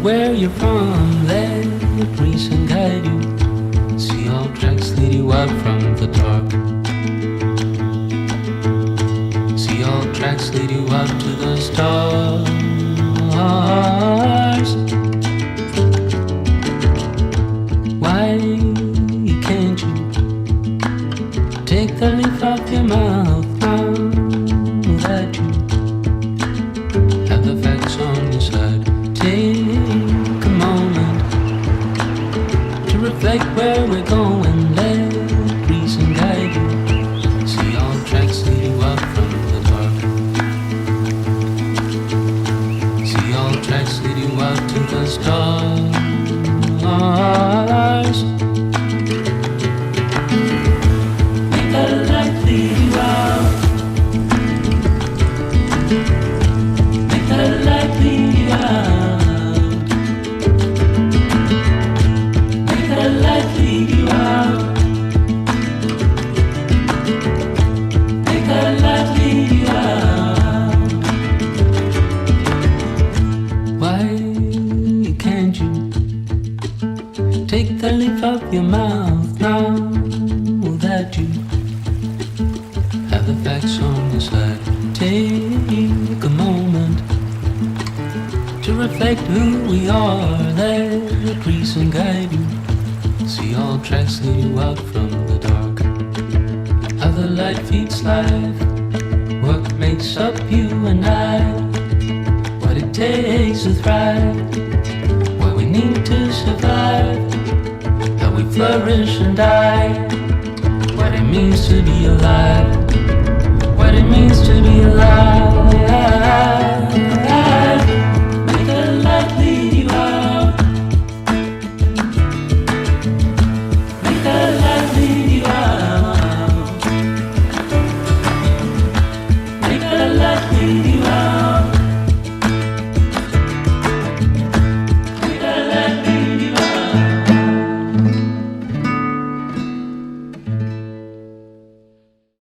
where you're from, let reason guide you. See all tracks lead you out from the dark. See all tracks lead you out to the stars. Why can't you take the leaf off your mouth now that you have the facts on your side? Take a moment to reflect where we're going. Let reason guide you. See all tracks lead you out from the dark. See all tracks lead you out to the stars. Make the light lead you out. Make the light lead you out. Make the light lead you out. Make the light lead you out. Why can't you take the leaf off your mouth now that you have the facts on your side? Take a moment to reflect who we are. Let reason guide you. See all tracks lead you out from the dark. How the light feeds life. What makes up you and I. What it takes to thrive. What we need to survive. How we flourish and die. What it means to be alive.